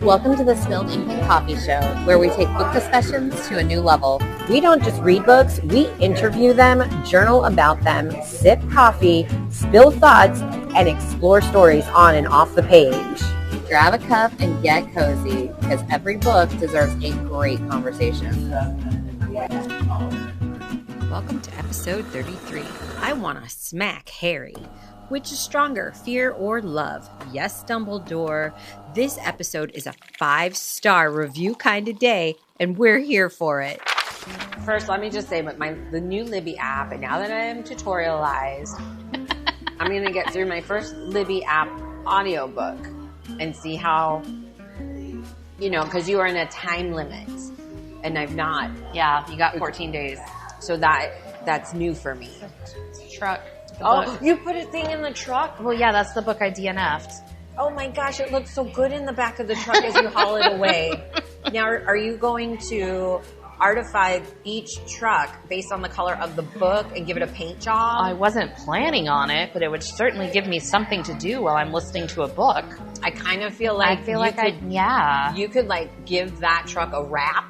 Welcome to the Spilled Ink and Coffee Show, where we take book discussions to a new level. We don't just read books, we interview them, journal about them, sip coffee, spill thoughts, and explore stories on and off the page. Grab a cup and get cozy, because every book deserves a great conversation. Welcome to episode 33. I want to smack Harry. Which is stronger, fear or love? Yes, Dumbledore. This episode is a 5-star review kind of day, and we're here for it. First, let me just say, but the new Libby app, and now that I am tutorialized, I'm going to get through my first Libby app audiobook and see how, because you are in a time limit, and I've not. Yeah, you got 14 days. So that's new for me. Truck. Oh, you put a thing in the truck? Well, yeah, that's the book I DNF'd. Oh my gosh, it looks so good in the back of the truck as you haul it away. Now, are you going to artify each truck based on the color of the book and give it a paint job? I wasn't planning on it, but it would certainly give me something to do while I'm listening to a book. I kind of feel like you could like give that truck a wrap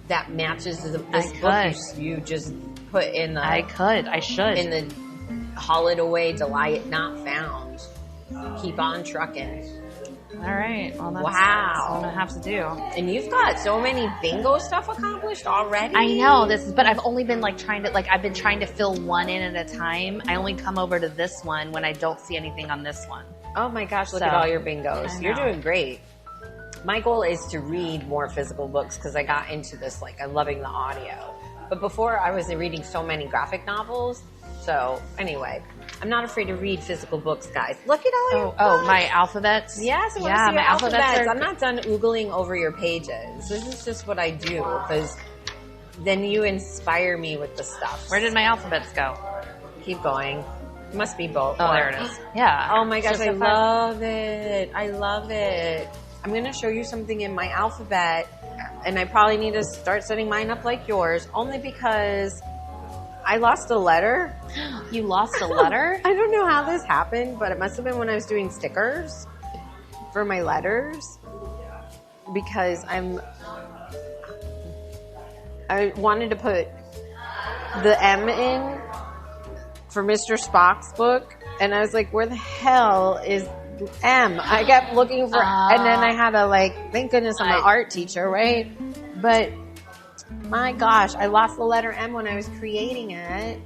that matches this book you just put in the. I should. In the haul it away, delay it not found. Keep on trucking. All right. Well, that's wow. What I'm gonna have to do. And you've got so many bingo stuff accomplished already. I know but I've only been I've been trying to fill one in at a time. I only come over to this one when I don't see anything on this one. Oh my gosh! Look at all your bingos. You're doing great. My goal is to read more physical books because I got into this. I'm loving the audio. But before, I was reading so many graphic novels. So anyway, I'm not afraid to read physical books, guys. Look at all your books. Oh, my alphabets? Yes, I want to see your alphabets. I'm not done oogling over your pages. This is just what I do because then you inspire me with the stuff. Where did my alphabets go? Keep going. It must be both. Oh, there it is. Yeah. Oh my gosh, I love it. I love it. I'm going to show you something in my alphabet, and I probably need to start setting mine up like yours, only because I lost a letter. You lost a letter? I don't know how this happened, but it must have been when I was doing stickers for my letters, because I wanted to put the M in for Mr. Spock's book, and I was like, where the hell is M? I kept looking for, and then I had to thank goodness I'm an art teacher, right? But my gosh, I lost the letter M when I was creating it.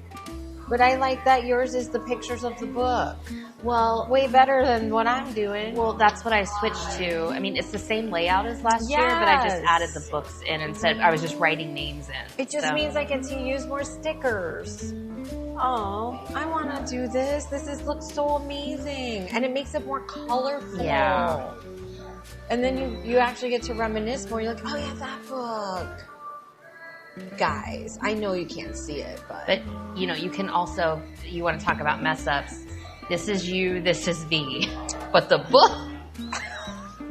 But I like that yours is the pictures of the book. Well, way better than what I'm doing. Well, that's what I switched to. I mean, it's the same layout as last year, but I just added the books in instead. I was just writing names in. It just means I get to use more stickers. Oh, I want to do this. Looks so amazing. And it makes it more colorful. Yeah. And then you actually get to reminisce more. You're like, oh yeah, that book. Guys, I know you can't see it, but you can also, you want to talk about mess ups. This is you, this is V. But the book.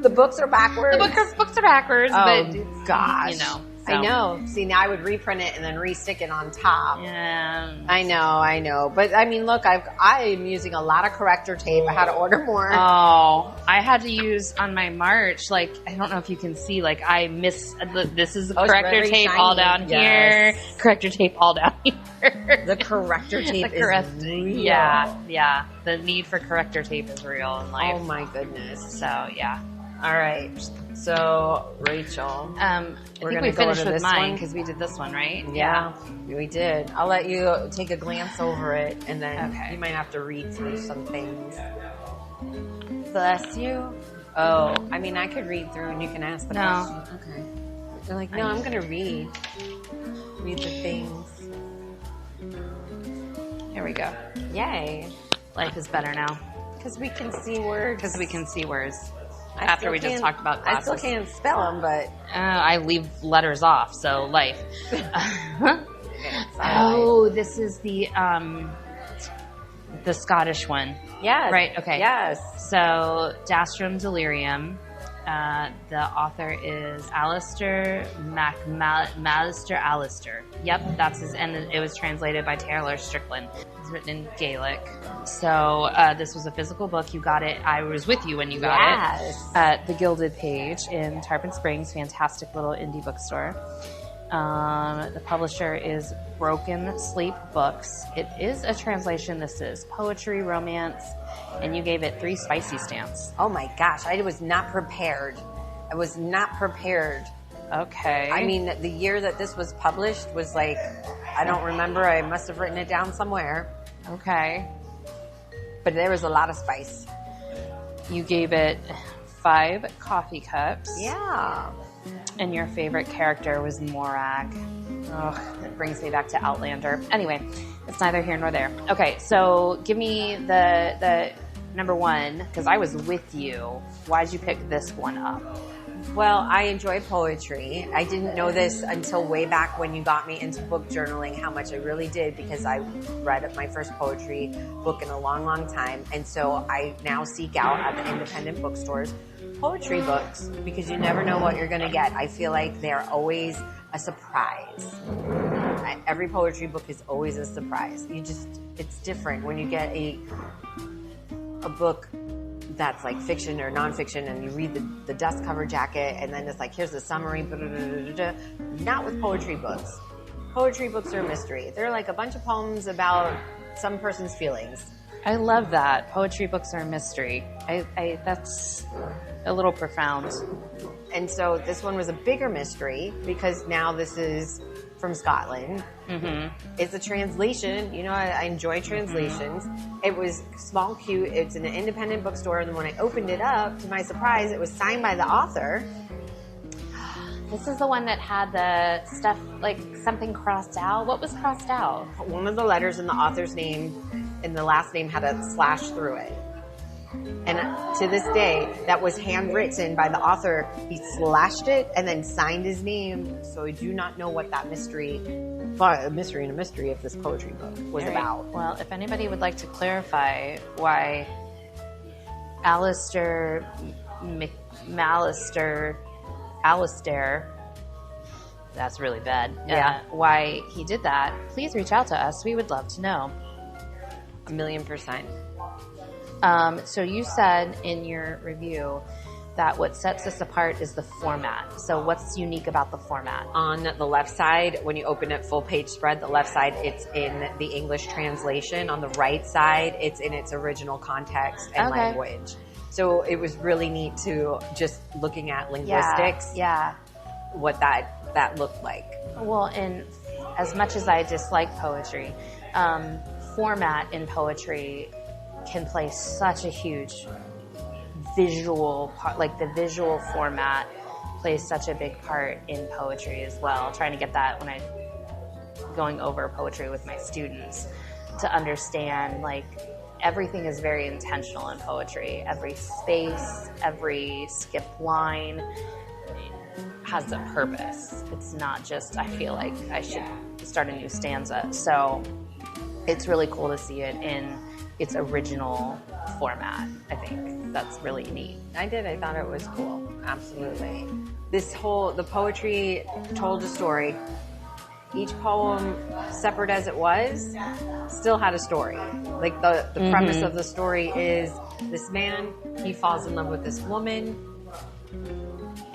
The books are backwards. The books are backwards, but gosh. So. I know. See, now I would reprint it and then re-stick it on top. Yeah. I know. But I mean, look, I am using a lot of corrector tape. I had to order more. Oh, I had to use on my March, I don't know if you can see, I miss, this is the corrector tape shiny. All down here. Corrector tape all down here. The corrector tape is real. Yeah. The need for corrector tape is real in life. Oh my goodness. So, yeah. All right. So, Rachel, I think we finished with mine because we did this one, right? Yeah, we did. I'll let you take a glance over it, and then you might have to read through some things. Bless you. Oh, I mean, I could read through, and you can ask the question. Okay. You're like, no, I'm going to read the things. Here we go. Yay. Life is better now. Because we can see words. After we just talked about classes. I still can't spell them, but... I leave letters off, so life. This is the Scottish one. Yes. Right, okay. Yes. So, Dastrum Delirium, The author is Alistair Malister Alistair. Yep, that's his, and it was translated by Taylor Strickland. It's written in Gaelic. So this was a physical book. You got it. I was with you when you got it at the Gilded Page in Tarpon Springs. Fantastic little indie bookstore. The publisher is Broken Sleep Books. It is a translation. This is poetry, romance, and you gave it 3 spicy stamps. Oh my gosh, I was not prepared. I was not prepared. Okay. I mean, the year that this was published was like, I don't remember. I must have written it down somewhere. Okay. But there was a lot of spice. You gave it 5 coffee cups. Yeah. And your favorite character was Morag. Oh, it brings me back to Outlander. Anyway, it's neither here nor there. Okay, so give me the number 1, because I was with you. Why'd you pick this one up? Well, I enjoy poetry. I didn't know this until way back when you got me into book journaling, how much I really did, because I read my first poetry book in a long, long time. And so I now seek out at the independent bookstores poetry books, because you never know what you're going to get. I feel like they're always a surprise. Every poetry book is always a surprise. It's different when you get a book that's like fiction or nonfiction and you read the dust cover jacket and then it's like, here's the summary. Not with poetry books. Poetry books are a mystery. They're like a bunch of poems about some person's feelings. I love that. Poetry books are a mystery. That's a little profound. And so this one was a bigger mystery because now this is from Scotland. Mm-hmm. It's a translation. You know, I enjoy translations. Mm-hmm. It was small, cute. It's in an independent bookstore. And when I opened it up, to my surprise, it was signed by the author. This is the one that had the stuff, like something crossed out. What was crossed out? One of the letters in the author's name and the last name had a slash through it. And to this day, that was handwritten by the author. He slashed it and then signed his name. So I do not know what that mystery of this poetry book was about. Well, if anybody would like to clarify why Alistair, that's really bad. Yeah. Why he did that, please reach out to us. We would love to know. 1,000,000%. So you said in your review that what sets us apart is the format. So what's unique about the format? On the left side, when you open it full page spread, the left side, it's in the English translation. On the right side, it's in its original context and language. So it was really neat to just looking at linguistics, what that looked like. Well, and as much as I dislike poetry, format in poetry can play such a huge visual part, like the visual format plays such a big part in poetry as well. Trying to get that when I'm going over poetry with my students to understand, like, everything is very intentional in poetry. Every space, every skipped line has a purpose. It's not just, I feel like I should start a new stanza. So it's really cool to see it in its original format. I think that's really neat. I thought it was cool. Absolutely. The poetry told a story. Each poem, separate as it was, still had a story. Like the premise of the story is this man, he falls in love with this woman,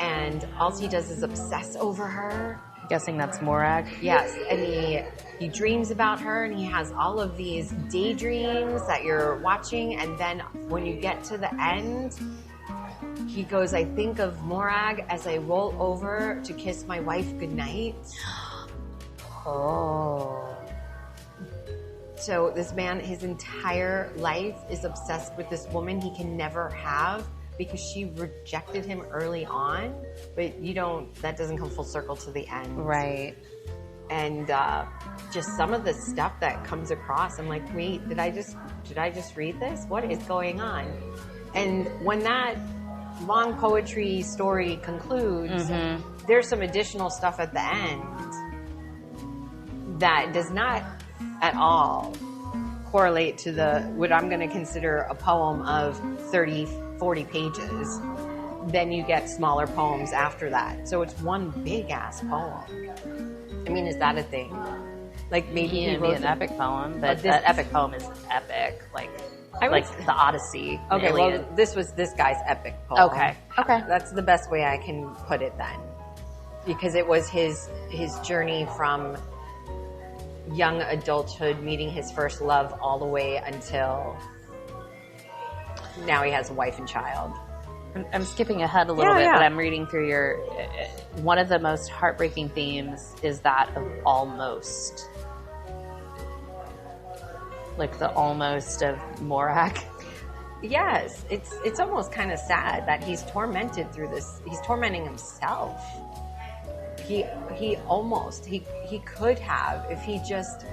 and all he does is obsess over her. I'm guessing that's Morag. Yes, and he dreams about her, and he has all of these daydreams that you're watching, and then when you get to the end, he goes, I think of Morag as I roll over to kiss my wife goodnight. Oh. So this man, his entire life is obsessed with this woman he can never have because she rejected him early on, but that doesn't come full circle to the end. Right. And just some of the stuff that comes across, I'm like, wait, did I just read this? What is going on? And when that long poetry story concludes, there's some additional stuff at the end that does not at all correlate to what I'm going to consider a poem of 30, 40 pages. then you get smaller poems after that. So it's one big ass poem. I mean, is that a thing? Like maybe he wrote an epic poem, but this- that epic poem is epic, like the Odyssey. Okay, Iliad. well, this was this guy's epic poem. Okay. That's the best way I can put it then. Because it was his journey from young adulthood, meeting his first love, all the way until now he has a wife and child. I'm skipping ahead a little bit, yeah. but I'm reading through your. One of the most heartbreaking themes is that of almost. Like the almost of Morag. Yes, it's almost kind of sad that he's tormented through this. He's tormenting himself. He could have if he just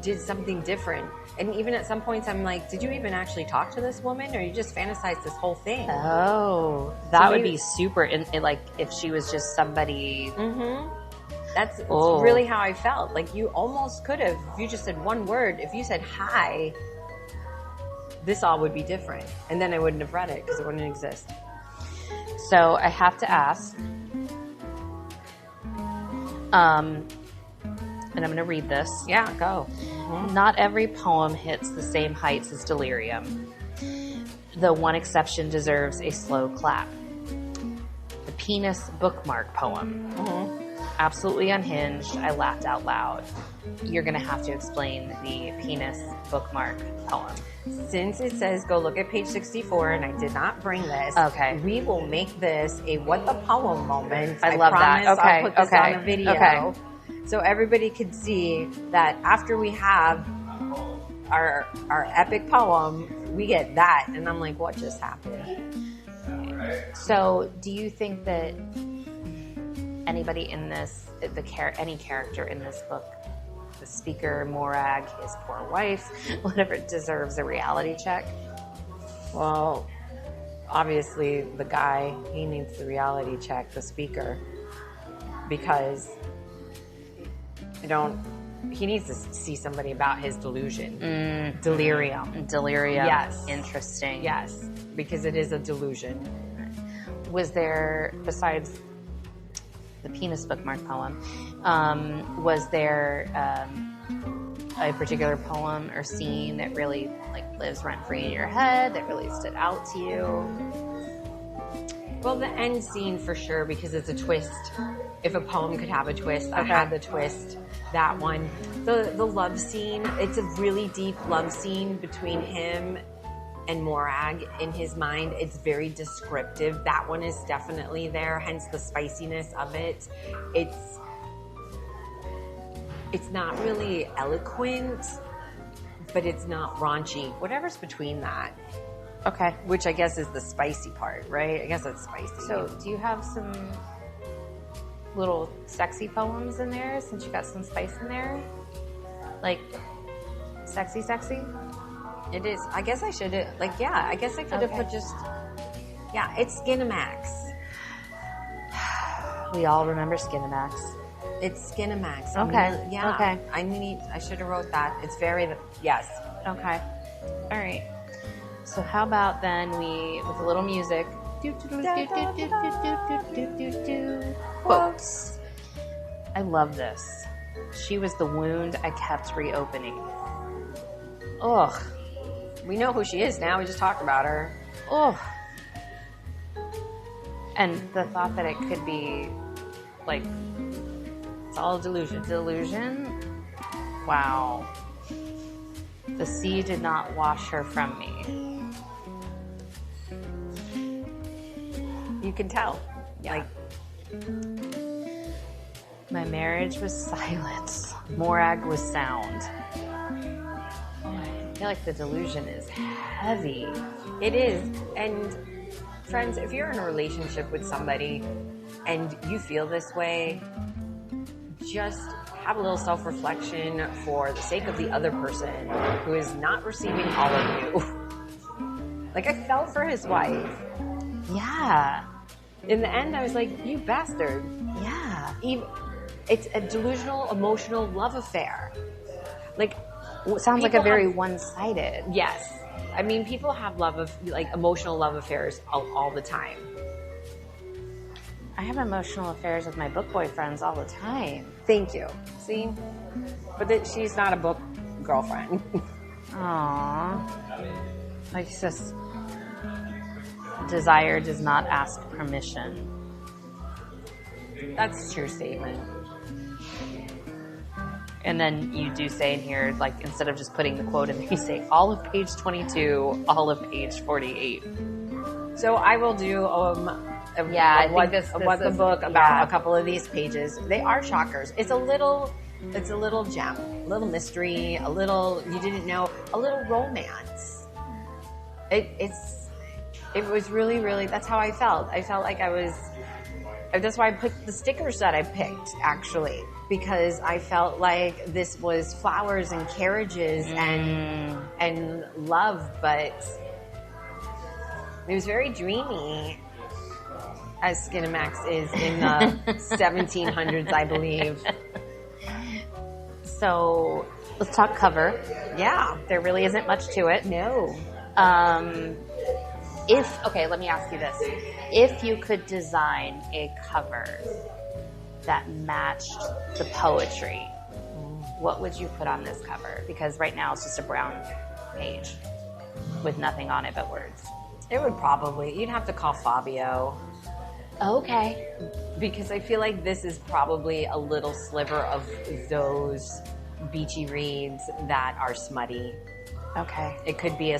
did something different. And even at some points, I'm like, did you even actually talk to this woman, or you just fantasized this whole thing? Oh, that would be super. Like if she was just somebody. Mm-hmm. That's really how I felt. Like you almost could have. If you just said one word, if you said hi, this all would be different, and then I wouldn't have read it because it wouldn't exist. So I have to ask. And I'm going to read this. Yeah, go. Mm-hmm. Not every poem hits the same heights as Delirium. The one exception deserves a slow clap. The Penis Bookmark poem. Mm-hmm. Absolutely unhinged. I laughed out loud. You're going to have to explain the Penis Bookmark poem. Since it says go look at page 64, and I did not bring this, okay, we will make this a what the poem moment. I love promise that. Okay, I'll put this on a video. Okay. So everybody could see that after we have our epic poem, we get that. And I'm like, what just happened? So do you think that anybody in this, any character in this book, the speaker, Morag, his poor wife, whatever, deserves a reality check? Well, obviously the guy, he needs the reality check, the speaker, because he needs to see somebody about his delusion. Delirium. Yes. Interesting. Yes, because it is a delusion. Was there, besides the Penis Bookmark poem, was there a particular poem or scene that really lives rent-free in your head, that really stood out to you? Well, the end scene for sure, because it's a twist. If a poem could have a twist, I had the twist. That one. The love scene, it's a really deep love scene between him and Morag in his mind. It's very descriptive. That one is definitely there, hence the spiciness of it. It's not really eloquent, but it's not raunchy. Whatever's between that. Okay. Which I guess is the spicy part, right? I guess it's spicy. So do you have some little sexy poems in there, since you got some spice in there? Like sexy? It is. I guess I should have, I guess I could have put just, it's Skinamax. We all remember Skinamax. It's Skinamax. Okay. Okay. I should have wrote that. It's very, yes. Okay. All right. So how about then with a little music. Quotes. I love this. She was the wound I kept reopening. Ugh. We know who she is now. We just talked about her. Ugh. And the thought that it could be it's all a delusion. Delusion? Wow. The sea did not wash her from me. You can tell. Yeah. My marriage was silent. Morag was sound. I feel like the delusion is heavy. It is. And friends, if you're in a relationship with somebody and you feel this way, just have a little self-reflection for the sake of the other person who is not receiving all of you. I felt for his wife. Yeah. In the end, I was like, you bastard. Yeah. It's a delusional, emotional love affair. Sounds like a very one-sided. Yes. I mean, people have emotional love affairs all the time. I have emotional affairs with my book boyfriends all the time. Thank you. See? But she's not a book girlfriend. Aww. Like, it's just, desire does not ask permission. That's a true statement. And then you do say in here, like, instead of just putting the quote in, you say all of page 22, all of page 48. So I will do I think this the is, book about a couple of these pages. They are shockers. It's a little gem, a little mystery, a little you didn't know, a little romance. It was really, really, that's how I felt. I felt like that's why I picked the stickers that I picked, actually, because I felt like this was flowers and carriages and love, but it was very dreamy, as Skinamax is in the 1700s, I believe. So let's talk cover. Yeah. There really isn't much to it. No. Let me ask you this. If you could design a cover that matched the poetry, what would you put on this cover? Because right now it's just a brown page with nothing on it but words. It would you'd have to call Fabio. Okay. Because I feel like this is probably a little sliver of those beachy reads that are smutty. Okay. It could be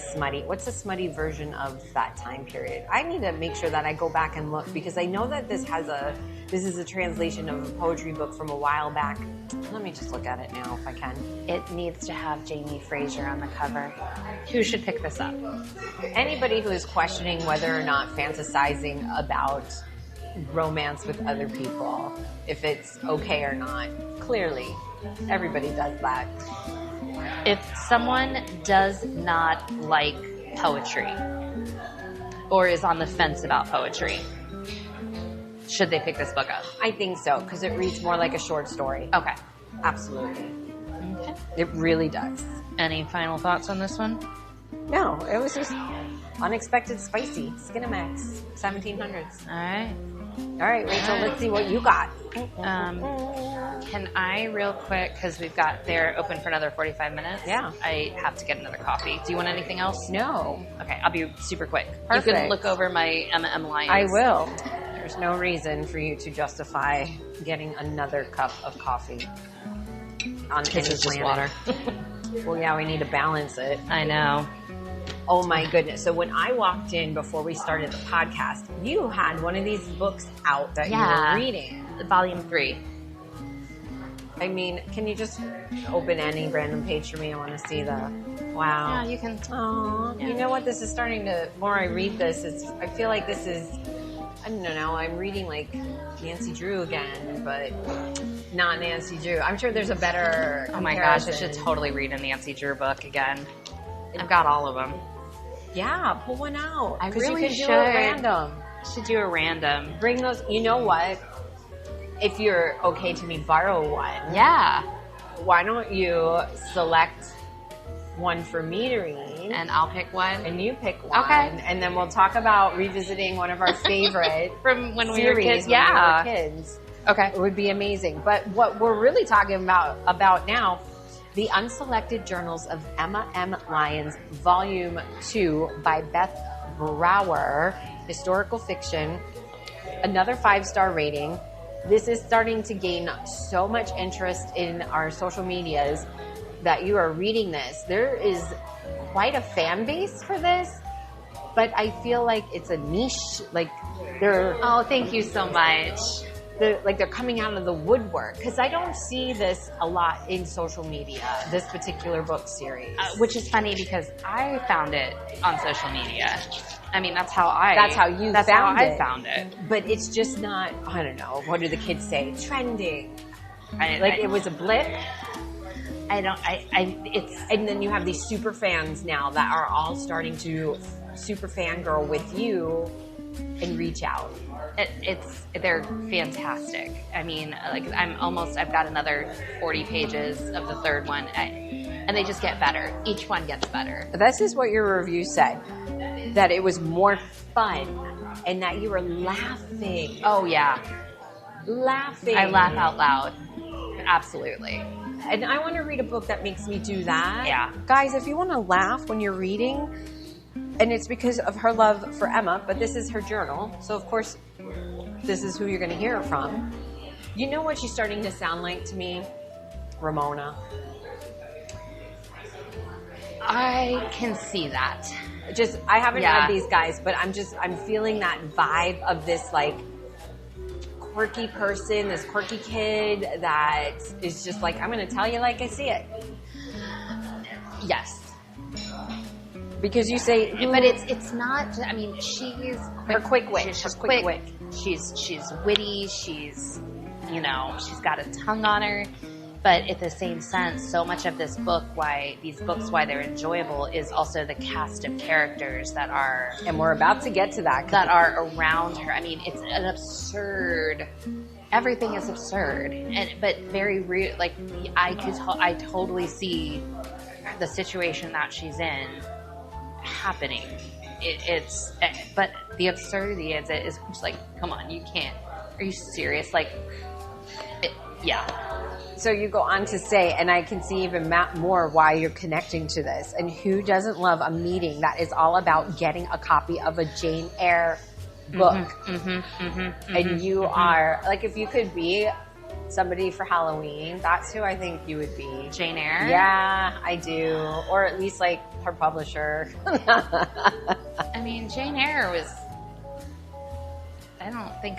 what's a smutty version of that time period? I need to make sure that I go back and look, because I know that this is a translation of a poetry book from a while back. Let me just look at it now if I can. It needs to have Jamie Fraser on the cover. Who should pick this up? Anybody who is questioning whether or not fantasizing about romance with other people, if it's okay or not. Clearly, everybody does that. If someone does not like poetry or is on the fence about poetry, should they pick this book up? I think so, because it reads more like a short story. Okay. Absolutely. Okay. It really does. Any final thoughts on this one? No, it was just unexpected spicy. Skinamax, 1700s. All right, Rachel, let's see what you got. Can I real quick, because they're open for another 45 minutes. Yeah. I have to get another coffee. Do you want anything else? No. Okay, I'll be super quick. Perfect. You can look over my M&M Lions. I will. There's no reason for you to justify getting another cup of coffee on any It's just planet. water. Well, yeah, we need to balance it. I know. Oh my goodness. So when I walked in before we started the podcast, you had one of these books out that you were reading. Volume 3. I mean, can you just open any random page for me? I want to see the, wow. Yeah, you can. Oh, Yeah. You know what? This is starting to, the more I read this, I feel like this is, I don't know, I'm reading like Nancy Drew again, but not Nancy Drew. I'm sure there's a better Oh my gosh, I comparison. should totally read a Nancy Drew book again. I've got all of them. Yeah, pull one out. I 'Cause really you can should. do it random. I should do a random. Bring those, you know what? If you're okay to me borrow one, Yeah. why don't you select one for me to read? And I'll pick one. And you pick one. Okay. And then we'll talk about revisiting one of our favorite From when we were series kids. when Yeah. we were kids. Okay. It would be amazing. But what we're really talking about now, The Unselected Journals of Emma M. Lyons, Volume 2 by Beth Brower, historical fiction, another 5-star rating. This is starting to gain so much interest in our social medias that you are reading this. There is quite a fan base for this, but I feel like it's a niche. Like Oh, thank you so much. they're coming out of the woodwork, because I don't see this a lot in social media, this particular book series. Which is funny because I found it on social media. I mean, that's how I found it. But it's just not, I don't know, what do the kids say? Trending. It It was a blip. it's, And then you have these super fans now that are all starting to super fangirl with you and reach out. they're fantastic. I mean, I've got another 40 pages of the third one. And they just get better. Each one gets better. This is what your review said, that it was more fun and that you were laughing. Oh, yeah. Laughing. I laugh out loud. Absolutely. And I want to read a book that makes me do that. Yeah. Guys, if you want to laugh when you're reading, and it's because of her love for Emma, but this is her journal, so of course this is who you're going to hear it from. You know what she's starting to sound like to me? Ramona. I can see that. Just, I haven't Yeah. read these guys, but I'm feeling that vibe of this like quirky person, this quirky kid that is just like, I'm going to tell you like I see it. Yes. Because you say, But it's not, I mean, she's her quick wit. She's Her quick quick. wit. She's witty. She's, you know, she's got a tongue on her. But at the same sense, so much of this book, why they're enjoyable, is also the cast of characters that are, And we're about to get to that. that are around her. I mean, it's an absurd. Everything is absurd, but very real. Like I totally see the situation that she's in happening. But the absurdity is just like, come on, you can't. Are you serious? Like, yeah. So you go on to say, and I can see even more why you're connecting to this. And who doesn't love a meeting that is all about getting a copy of a Jane Eyre book? And you are, like, if you could be somebody for Halloween, that's who I think you would be. Jane Eyre? Yeah, I do. Or at least, like, her publisher. I mean, Jane Eyre was, I don't think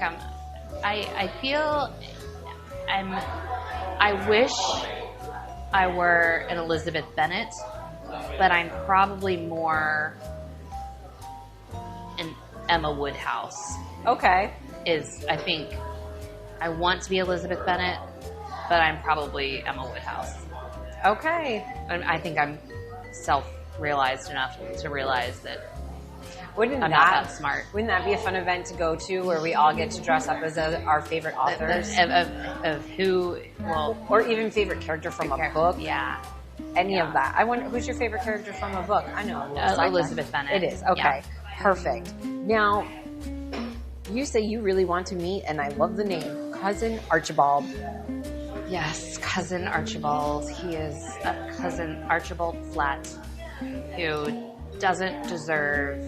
I feel I wish I were an Elizabeth Bennet, but I'm probably more an Emma Woodhouse. Okay. I think I want to be Elizabeth Bennet, but I'm probably Emma Woodhouse. Okay. I think I'm self-realized enough to realize that Wouldn't I'm not that smart. Wouldn't that be a fun event to go to where we all get to dress up as our favorite authors? Of who, well, Or even favorite character from a book? Yeah. Any of that. I wonder, who's your favorite character from a book? I know. Elizabeth Bennet. It is. Okay. Yeah. Perfect. Now, you say you really want to meet, and I love the name, Cousin Archibald. Yes, Cousin Archibald. He is Cousin Archibald Flat, who doesn't deserve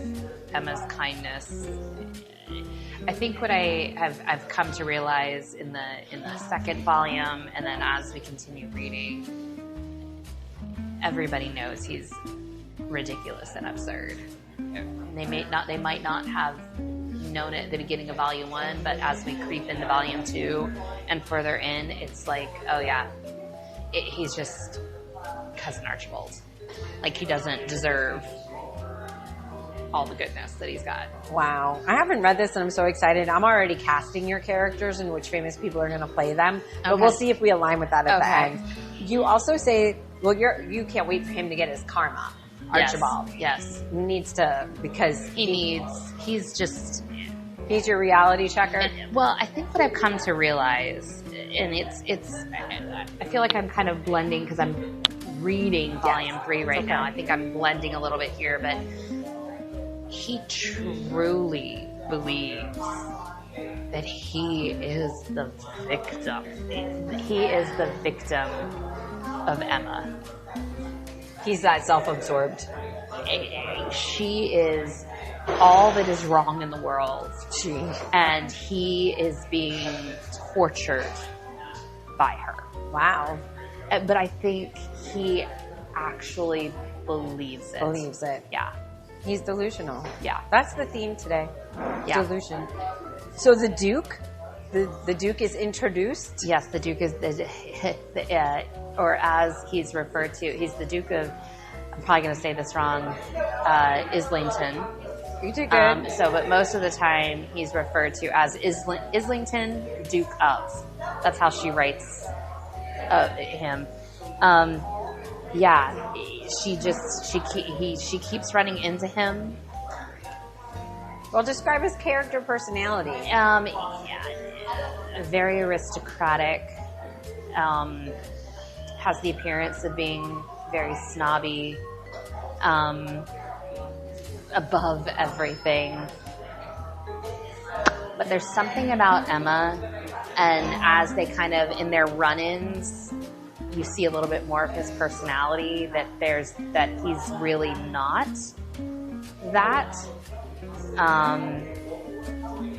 Emma's kindness. I think what I've come to realize in the second volume, and then as we continue reading, everybody knows he's ridiculous and absurd. They might not have known it at the beginning of volume 1, but as we creep into volume 2 and further in, it's like, oh yeah, he's just Cousin Archibald. Like, he doesn't deserve all the goodness that he's got. Wow. I haven't read this and I'm so excited. I'm already casting your characters and which famous people are going to play them. But Okay. we'll see if we align with that at the Okay. end. You also say, well, you can't wait for him to get his karma. Archibald. Yes. He needs to, because He's just, he's your reality checker. well, I think what I've come to realize, and I feel like I'm kind of blending because I'm reading volume 3 right now. I think I'm blending a little bit here, but he truly believes that he is the victim. He is the victim of Emma. He's that self-absorbed. She is all that is wrong in the world. Gee. And he is being tortured by her. Wow. But I think he actually believes it. Believes it. Yeah. He's delusional. Yeah. That's the theme today. Yeah. Delusion. So the Duke, the Duke is introduced. Yes, the Duke is, or as he's referred to, he's the Duke of, I'm probably going to say this wrong, Islington. You did good. But most of the time he's referred to as Islington, Duke of. That's how she writes him. Yeah, she keeps running into him. Well, describe his character personality. Yeah, very aristocratic. Has the appearance of being very snobby, above everything. But there's something about Emma, and as they kind of, in their run-ins, you see a little bit more of his personality, that he's really not that. I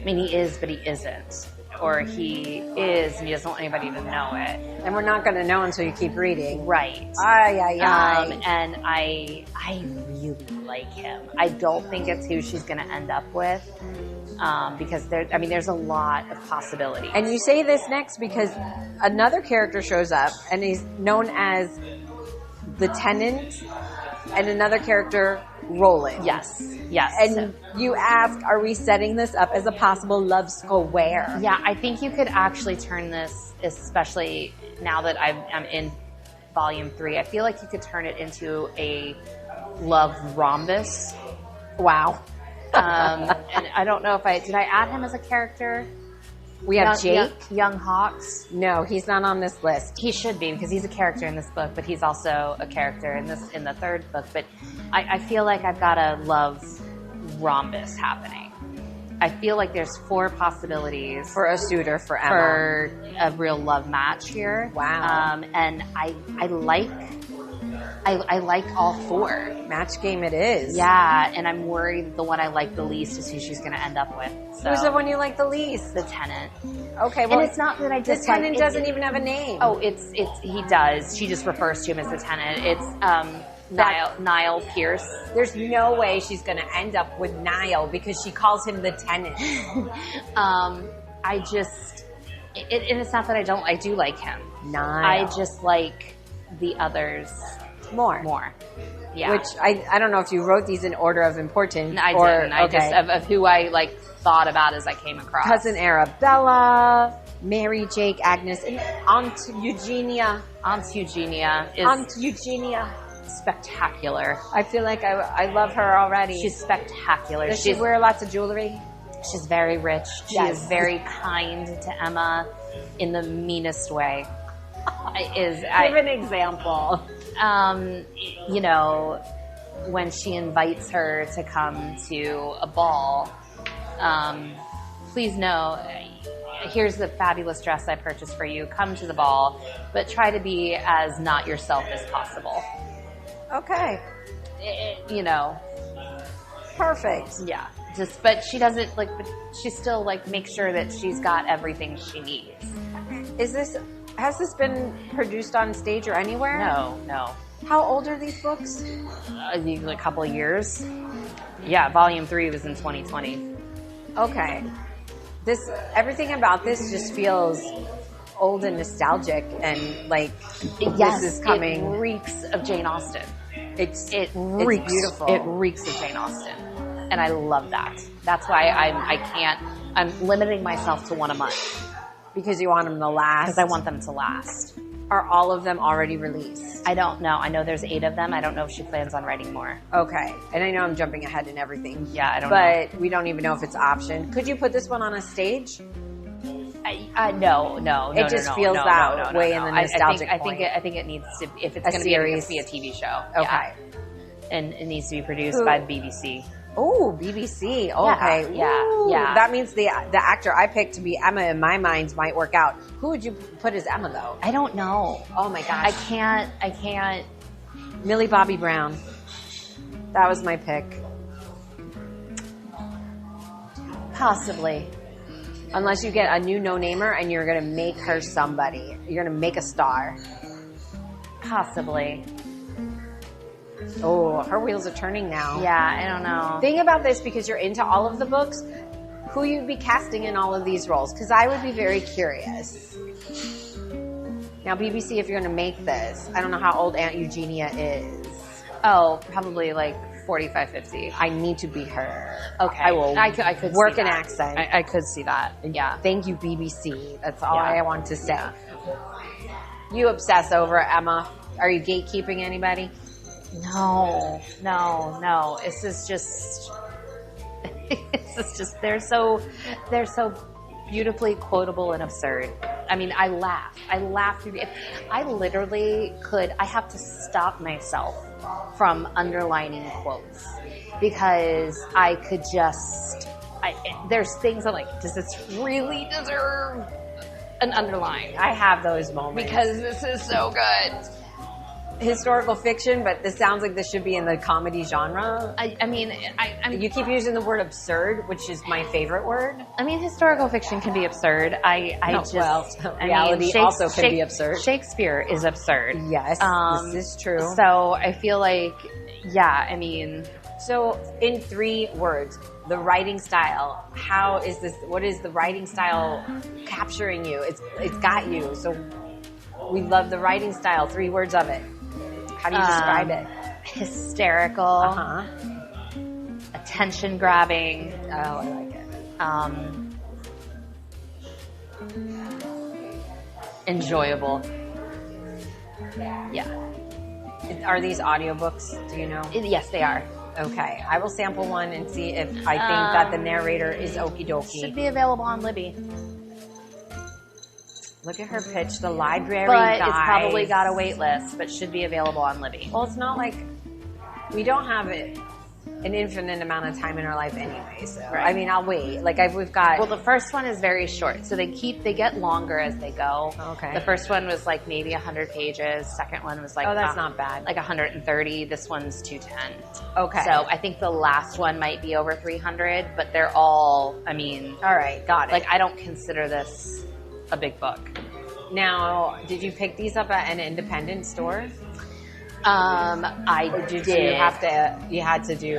mean, he is, but he isn't. Or he is, and he doesn't want anybody to know it. And we're not going to know until you keep reading. Right. And I really like him. I don't think it's who she's going to end up with. Because there's a lot of possibilities. And you say this next because another character shows up, and he's known as the Tenant, and another character, Roland. Yes. And you ask, are we setting this up as a possible love square? Yeah, I think you could actually turn this, especially now that I'm in volume 3, I feel like you could turn it into a love rhombus. Wow. And I don't know if did I add him as a character? We have Jake. Young Hawks. No, he's not on this list. He should be, because he's a character in this book, but he's also a character in the third book. But I feel like I've got a love rhombus happening. I feel like there's 4 possibilities For a suitor for Emma. for a real love match here. Wow. And I like all 4. Match game it is. Yeah, and I'm worried the one I like the least is who she's going to end up with. So. Who's the one you like the least? The Tenant. Okay, well, And it's not that I the just Tenant doesn't even have a name. Oh, it's he does. She just refers to him as the Tenant. It's Niall Pierce. There's no way she's going to end up with Niall because she calls him the Tenant. I just, and it's not that I do like him. Niall. I just like the others more. Yeah. Which I don't know if you wrote these in order of importance. I didn't. I just of who I thought about as I came across. Cousin Arabella, Mary, Jake, Agnes, and Aunt Eugenia. Aunt Eugenia is Aunt Eugenia. spectacular. I feel like I love her already. She's spectacular. Does she wear lots of jewelry? She's very rich. She Yes. is very kind to Emma in the meanest way. Give an example. When she invites her to come to a ball, please know, here's the fabulous dress I purchased for you. Come to the ball, but try to be as not yourself as possible. Okay. Perfect. Yeah. But she doesn't but she still makes sure that she's got everything she needs. Has this been produced on stage or anywhere? No. How old are these books? A couple of years. Yeah, volume 3 was in 2020. Okay. Everything about this just feels old and nostalgic, and Yes, this is coming. It reeks of Jane Austen. It's Beautiful. It reeks of Jane Austen, and I love that. That's why I'm limiting myself to one a month because you want them to last. because I want them to last. Are all of them already released? I don't know. I know there's 8 of them. I don't know if she plans on writing more. Okay. And I know I'm jumping ahead in everything. Yeah, I don't know. But we don't even know if it's optioned. Could you put this one on a stage? No. It just feels that way in the nostalgic point. I think it needs to. If it's going to be, it needs to be a TV show. Okay. Yeah. And it needs to be produced by the BBC. Oh, BBC. Okay. Yeah. That means the actor I picked to be Emma in my mind might work out. Who would you put as Emma though? I don't know. Oh my gosh. I can't. Millie Bobby Brown. That was my pick. Possibly. Unless you get a new no-namer and you're going to make her somebody. You're going to make a star. Possibly. Oh, her wheels are turning now. Yeah, I don't know. Think about this because you're into all of the books. Who you'd be casting in all of these roles? Because I would be very curious. Now, BBC, if you're going to make this, I don't know how old Aunt Eugenia is. Oh, probably 45, 50. I need to be her. Okay. I will I could work see an that. accent. I could see that. Yeah. Thank you, BBC. That's all Yeah. I want to say. You obsess over Emma. Are you gatekeeping anybody? No. This is just they're so beautifully quotable and absurd. I mean, I laugh through it. I literally I have to stop myself from underlining quotes because I could just, there's things I'm like, does this really deserve an underline? I have those moments. Because this is so good. Historical fiction, but this sounds like this should be in the comedy genre. I mean, You keep using the word absurd, which is my favorite word. I mean, historical fiction can be absurd. Reality also can be absurd. Shakespeare is absurd. Yes, this is true. So I feel like, yeah, I mean. So in 3 words, the writing style, what is the writing style capturing you? It's got you. So we love the writing style, 3 words of it. How do you describe it? Hysterical. Attention grabbing. Oh, I like it. Enjoyable. Yeah. Are these audiobooks? Do you know? Yes, they are. Okay. I will sample one and see if I think that the narrator is okie dokie. Should be available on Libby. Look at her pitch, the library But guys. it's probably got a wait list, but should be available on Libby. Well, it's not like we don't have an infinite amount of time in our life anyway. So Right. I mean, I'll wait. Like we've got. Well, the first one is very short, so they get longer as they go. Okay. The first one was like maybe 100 pages. Second one was like that's not bad. like 130. This one's 210. Okay. So I think the last one might be over 300, but they're all. I mean, all right, got it. like I don't consider this a big book. Now, did you pick these up at an independent store? I did. So you had to do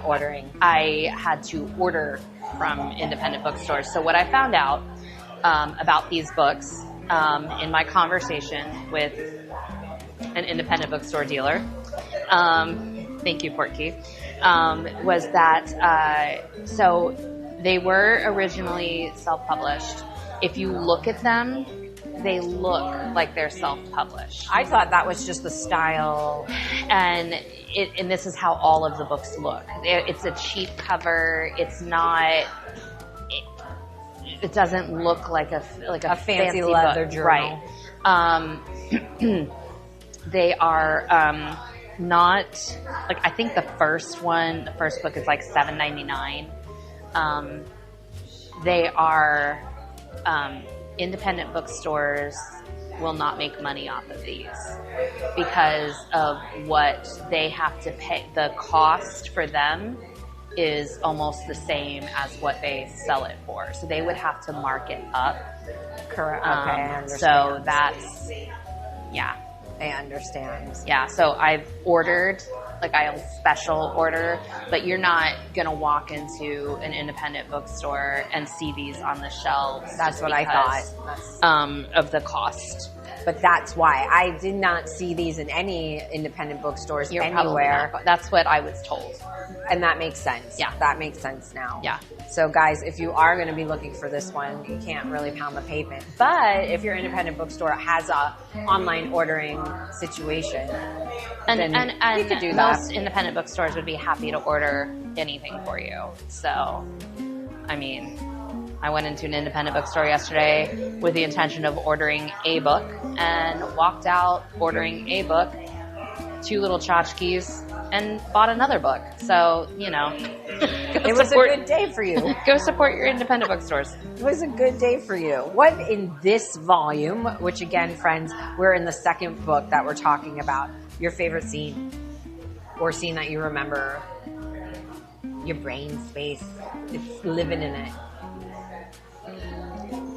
ordering. I had to order from independent bookstores. So what I found out about these books in my conversation with an independent bookstore dealer, thank you, Portkey, was that so they were originally self-published. If you look at them, they look like they're self-published. I thought that was just the style. And this is how all of the books look. It's a cheap cover. It's not. It doesn't look like a fancy leather book. journal. Right. They are not like, I think the first book is like $7.99. They are independent bookstores will not make money off of these because of what they have to pay. The cost for them is almost the same as what they sell it for. So they would have to mark it up. Correct. Okay, I understand. So that's, yeah. I understand. Yeah, so I've ordered, like I have special order, but you're not going to walk into an independent bookstore and see these on the shelves. That's what I thought. Of the cost. But that's why I did not see these in any independent bookstores anywhere. That's what I was told. And that makes sense. Yeah. That makes sense now. Yeah. So guys, if you are going to be looking for this one, you can't really pound the pavement. But if your independent bookstore has a online ordering situation, then you could do that. Most independent bookstores would be happy to order anything for you. So, I mean, I went into an independent bookstore yesterday with the intention of ordering a book and walked out ordering a book, 2 little tchotchkes, and bought another book. So, you know. It was a good day for you. Go support your independent bookstores. It was a good day for you. What in this volume, which again, friends, we're in the second book that we're talking about, your favorite scene or scene that you remember, your brain space, it's living in it.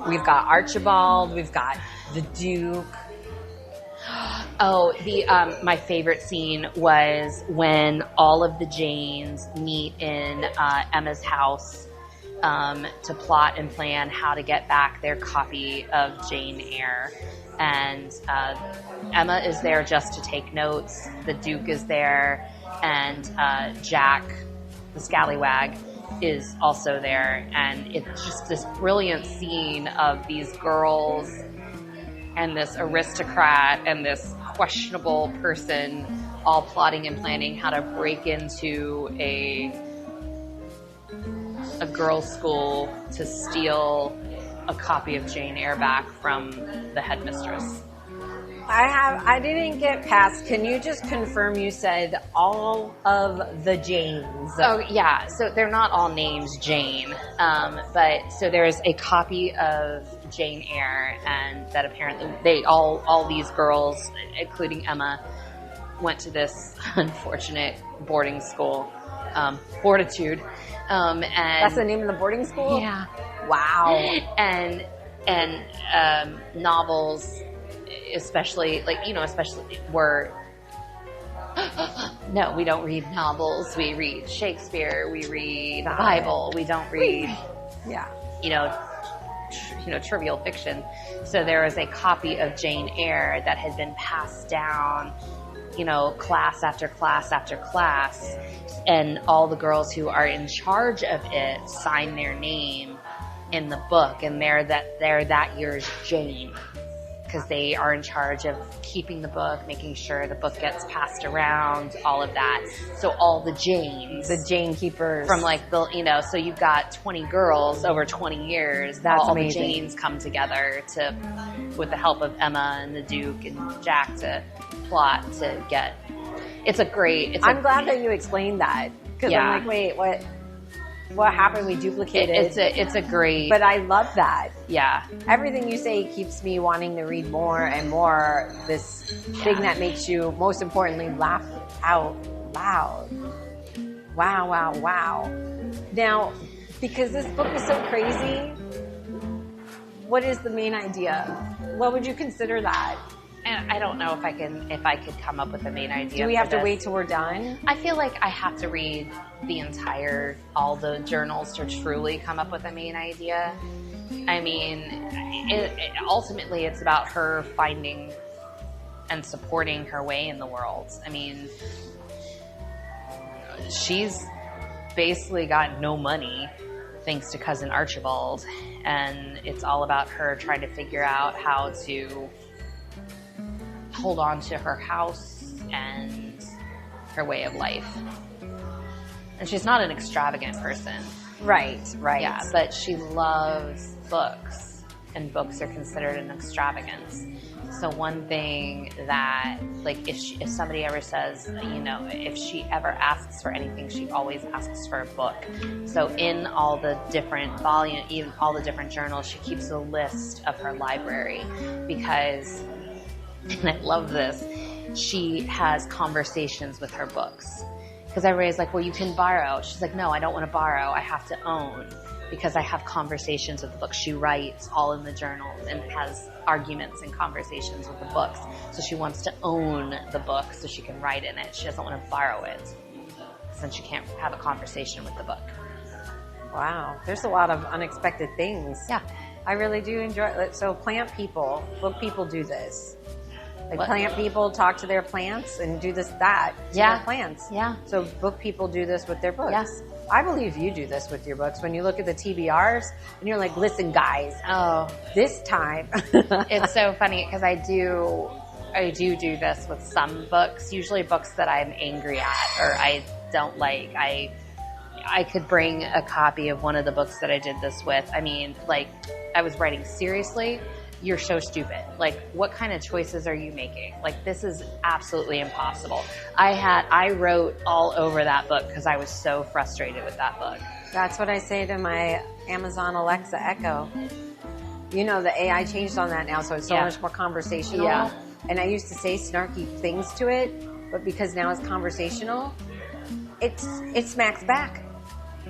We've got Archibald, we've got the Duke. Oh, my favorite scene was when all of the Janes meet in Emma's house to plot and plan how to get back their copy of Jane Eyre. And Emma is there just to take notes. The Duke is there, and Jack, the scallywag, is also there. And it's just this brilliant scene of these girls and this aristocrat and this questionable person all plotting and planning how to break into a girls' school to steal a copy of Jane Eyre back from the headmistress. I didn't get past. Can you just confirm you said all of the Janes? Oh, yeah. So they're not all named Jane. But so there's a copy of Jane Eyre, and that apparently all these girls, including Emma, went to this unfortunate boarding school, Fortitude. And That's the name of the boarding school? Yeah. Wow. And novels, especially were no, we don't read novels. We read Shakespeare. We read the Bible. We don't read, trivial fiction. So there was a copy of Jane Eyre that had been passed down, class after class after class, and all the girls who are in charge of it sign their name in the book, and they're that year's Jane, because they are in charge of keeping the book, making sure the book gets passed around, all of that. So all the Janes, The Jane Keepers. from so you've got 20 girls over 20 years. That's all amazing. the Janes come together with the help of Emma and the Duke and Jack, to plot to get. I'm glad that you explained that, because Yeah. I'm like, wait, what happened? We duplicated. It's a great. But I love that. Yeah. Everything you say keeps me wanting to read more and more. This thing that makes you, most importantly, laugh out loud. Wow, wow, wow. Now, because this book is so crazy, what is the main idea? What would you consider that? And I don't know if I could come up with a main idea. Do we for have to this. wait till we're done? I feel like I have to read all the journals to truly come up with a main idea. I mean, ultimately it's about her finding and supporting her way in the world. I mean, she's basically got no money thanks to Cousin Archibald, and it's all about her trying to figure out how to hold on to her house and her way of life. And she's not an extravagant person. Right. Yeah, but she loves books, and books are considered an extravagance. So one thing that, if somebody ever says, if she ever asks for anything, she always asks for a book. So in all the different volumes, even all the different journals, she keeps a list of her library, because, and I love this, she has conversations with her books. Because everybody's like, well, you can borrow. She's like, no, I don't want to borrow. I have to own, because I have conversations with the books. She writes all in the journals and has arguments and conversations with the books. So she wants to own the book so she can write in it. She doesn't want to borrow it, because then she can't have a conversation with the book. Wow. There's a lot of unexpected things. Yeah. I really do enjoy it. So plant people, book people do this. What? Plant people talk to their plants and do that to their plants. Yeah. So book people do this with their books. Yes. I believe you do this with your books. When you look at the TBRs and you're like, listen, guys, this time. It's so funny, because I do this with some books, usually books that I'm angry at or I don't like. I could bring a copy of one of the books that I did this with. I mean, I was writing seriously. You're so stupid. What kind of choices are you making? This is absolutely impossible. I wrote all over that book because I was so frustrated with that book. That's what I say to my Amazon Alexa Echo. The AI changed on that now, so it's so much more conversational. Yeah. And I used to say snarky things to it, but because now it's conversational, it smacks back.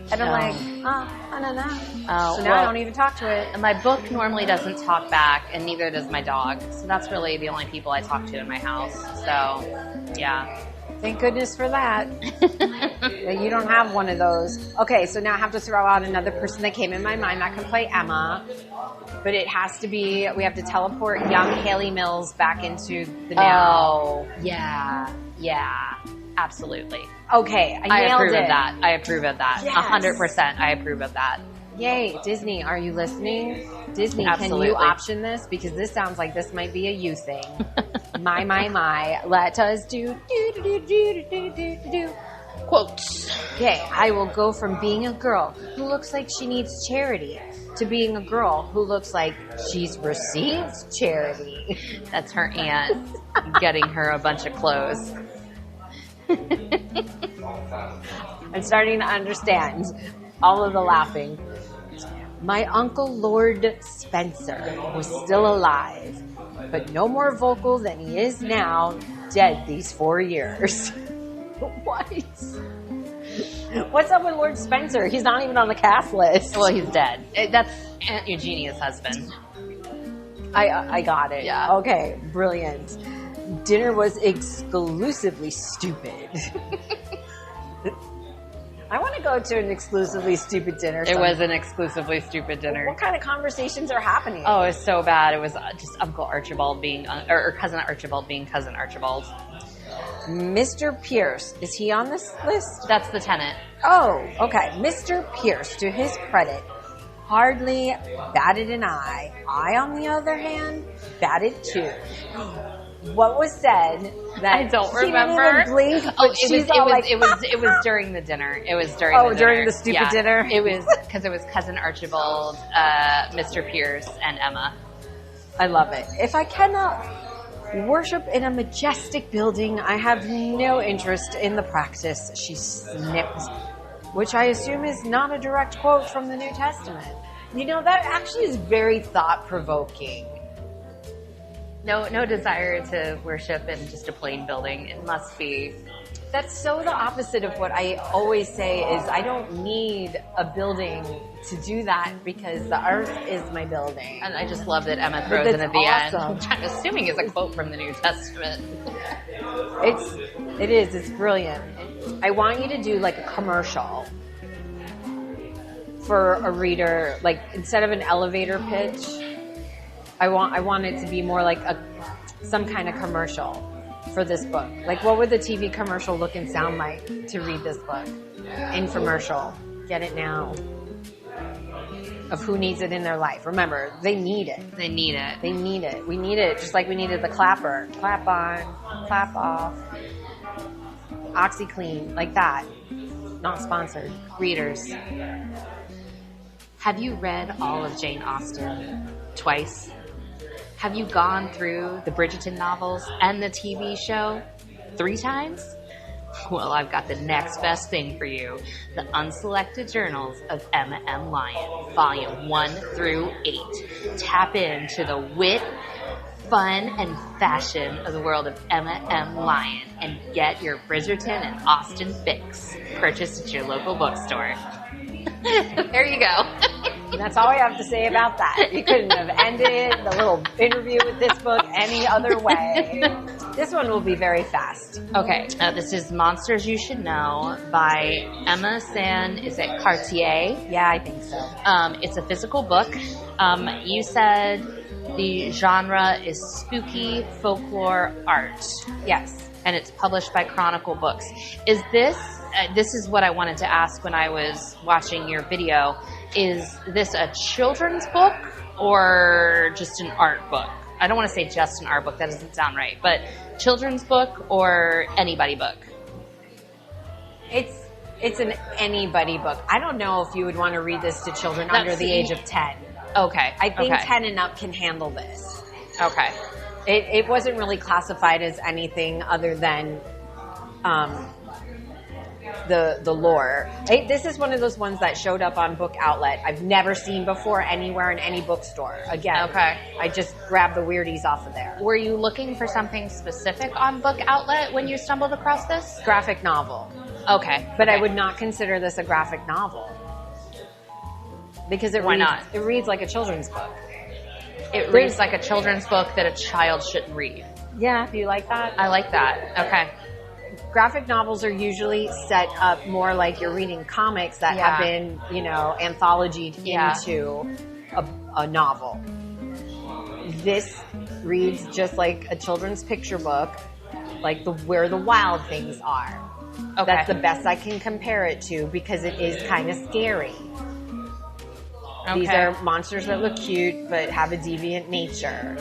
And I'm like, I don't know. So now I don't even talk to it. My book normally doesn't talk back, and neither does my dog. So that's really the only people I talk to in my house. So, yeah. Thank goodness for that. You don't have one of those. Okay, so now I have to throw out another person that came in my mind that can play Emma. But it has to be, we have to teleport young Haley Mills back into the now. Oh, yeah. Absolutely. Okay, I nailed approve it. of that. I approve of that. Yes. 100%. I approve of that. Yay, Disney, are you listening? Disney, Absolutely. Can you option this? Because this sounds like this might be a you thing. My. Let us do. Quotes. Okay, I will go from being a girl who looks like she needs charity to being a girl who looks like she's received charity. That's her aunt getting her a bunch of clothes. I'm starting to understand all of the laughing. My Uncle Lord Spencer was still alive, but no more vocal than he is now, dead these 4 years. What? What's up with Lord Spencer? He's not even on the cast list. Well, he's dead. That's Aunt Eugenia's husband. I got it. Yeah. Okay, brilliant. Dinner was exclusively stupid. I want to go to an exclusively stupid dinner. It was an exclusively stupid dinner. What kind of conversations are happening? Oh, it was so bad. It was just Uncle Archibald being, or Cousin Archibald being Cousin Archibald. Mr. Pierce, is he on this list? That's the tenant. Oh, okay. Mr. Pierce, to his credit, hardly batted an eye. I, on the other hand, batted two. What was said that I don't she remember. Didn't even blink, but it was during the dinner. It was during the dinner. during the stupid dinner? It was because it was Cousin Archibald, Mr. Pierce, and Emma. I love it. If I cannot worship in a majestic building, I have no interest in the practice, she snipped, which I assume is not a direct quote from the New Testament. You know, that actually is very thought-provoking. No desire to worship in just a plain building. It must be. That's so the opposite of what I always say is I don't need a building to do that because the earth is my building. And I just love that Emma throws in at the awesome. end, which I'm assuming is a quote from the New Testament. It's brilliant. I want you to do like a commercial for a reader, like instead of an elevator pitch, I want it to be more like some kind of commercial for this book. Like, what would the TV commercial look and sound like to read this book? Infomercial. Get it now. Of who needs it in their life. Remember, they need it. They need it. They need it. We need it just like we needed the clapper. Clap on, clap off. OxyClean, like that. Not sponsored. Readers, have you read all of Jane Austen twice? Have you gone through the Bridgerton novels and the TV show 3 times? Well, I've got the next best thing for you. The Unselected Journals of Emma M. Lyon, Volume 1 through 8. Tap into the wit, fun, and fashion of the world of Emma M. Lyon and get your Bridgerton and Austen fix. Purchased at your local bookstore. There you go. And that's all I have to say about that. You couldn't have ended the little interview with this book any other way. This one will be very fast. Okay, this is Monsters You Should Know by Emma San, is it Cartier? Yeah, I think so. It's a physical book. You said the genre is spooky folklore art. Yes. And it's published by Chronicle Books. Is this is what I wanted to ask when I was watching your video. Is this a children's book or just an art book? I don't want to say just an art book. That doesn't sound right. But children's book or anybody book? It's an anybody book. I don't know if you would want to read this to children under the age of 10. Okay. I think 10 and up can handle this. Okay. It wasn't really classified as anything other than the lore. This is one of those ones that showed up on Book Outlet. I've never seen before anywhere in any bookstore. Again, okay. I just grabbed the weirdies off of there. Were you looking for something specific on Book Outlet when you stumbled across this? Graphic novel. Okay. But I would not consider this a graphic novel. Because Why not? It reads like a children's book. It reads like a children's book that a child shouldn't read. Yeah, do you like that? I like that. Okay. Graphic novels are usually set up more like you're reading comics that have been, anthologied into a novel. This reads just like a children's picture book, like where the wild things are. Okay. That's the best I can compare it to because it is kind of scary. Okay. These are monsters that look cute but have a deviant nature.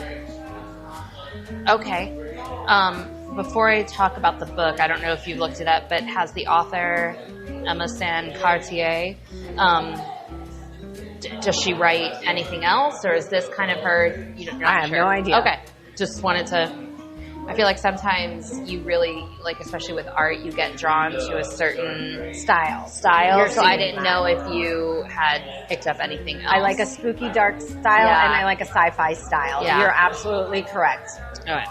Okay. Before I talk about the book, I don't know if you looked it up, but has the author Emma San Cartier Does she write anything else, or is this kind of her? You know, I have no idea. Okay, just wanted to. I feel like sometimes you really, like, especially with art, you get drawn to a certain Style. So seeing I didn't that. know if you had picked up anything else. I like a spooky, dark style, Yeah. and I like a sci-fi style. Yeah. You're absolutely correct. All right.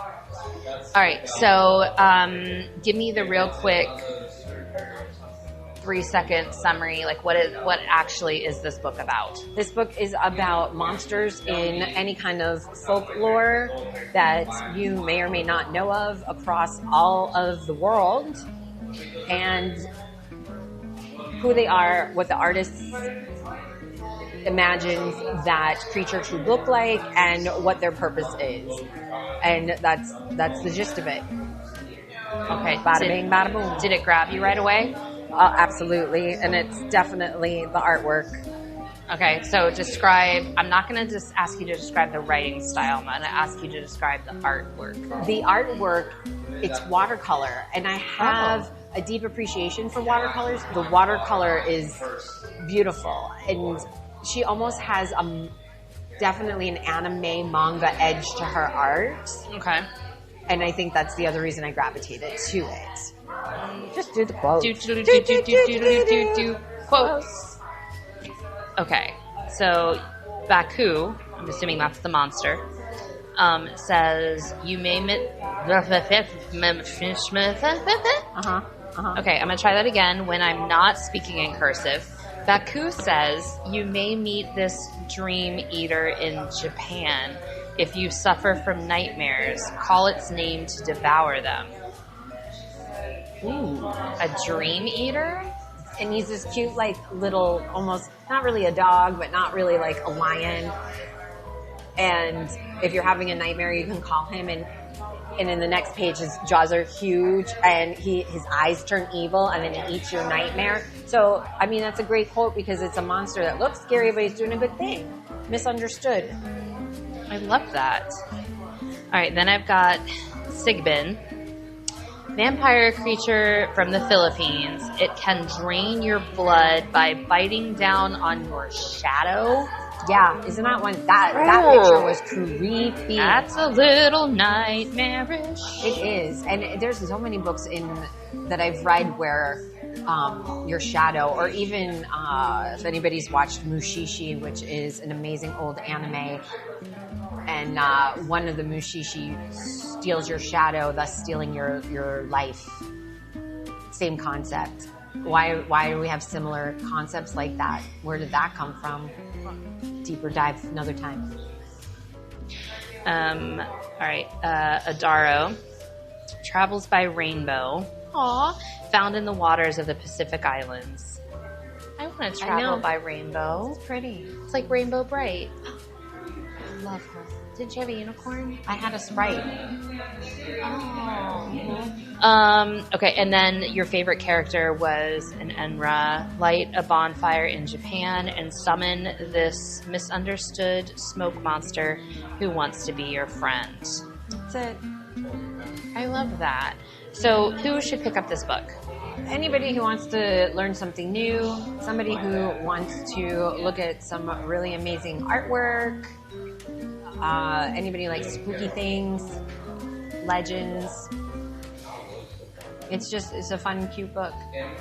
All right. So, give me the real quick 3-second summary. Like, what actually is this book about? This book is about monsters in any kind of folklore that you may or may not know of across all of the world, and who they are, what the artist imagines that creature should look like, and what their purpose is. And that's the gist of it. Okay. Bada bing, bada boom. Did it grab you right away? Absolutely, and it's definitely the artwork. Okay, so describe. I'm not going to just ask you to describe the writing style. I'm going to ask you to describe the artwork. The artwork, it's watercolor, and I have a deep appreciation for watercolors. The watercolor is beautiful, and she almost has definitely an anime manga edge to her art, Okay. and I think that's the other reason I gravitated to it. Just do the quote. Do. Quotes. Okay, so Baku, I'm assuming that's the monster, says, you may Okay, I'm going to try that again when I'm not speaking in cursive. Baku says, you may meet this dream eater in Japan. If you suffer from nightmares, call its name to devour them. Ooh, a dream eater? And he's this cute, like, little, almost, not really a dog, but not really like a lion. And if you're having a nightmare, you can call him, and in the next page, his jaws are huge, and his eyes turn evil, and then he eats your nightmare. So, I mean, that's a great quote because it's a monster that looks scary, but he's doing a good thing. Misunderstood. I love that. All right, then I've got Sigbin. Vampire creature from the Philippines. It can drain your blood by biting down on your shadow. Yeah, isn't that one? That picture was creepy. That's a little nightmarish. It is, and there's so many books that I've read where your shadow, or even if anybody's watched Mushishi, which is an amazing old anime, and one of the Mushishi steals your shadow, thus stealing your life. Same concept. Why do we have similar concepts like that? Where did that come from? Deeper dive another time. All right. Adaro travels by rainbow. Aw. Found in the waters of the Pacific Islands. I want to travel by rainbow. It's pretty. It's like Rainbow Bright. I love her. Did you have a unicorn? I had a Sprite. Okay, and then your favorite character was an Enra. Light a bonfire in Japan and summon this misunderstood smoke monster who wants to be your friend. That's it. I love that. So who should pick up this book? Anybody who wants to learn something new, somebody who wants to look at some really amazing artwork, anybody who likes spooky things, legends. It's a fun, cute book.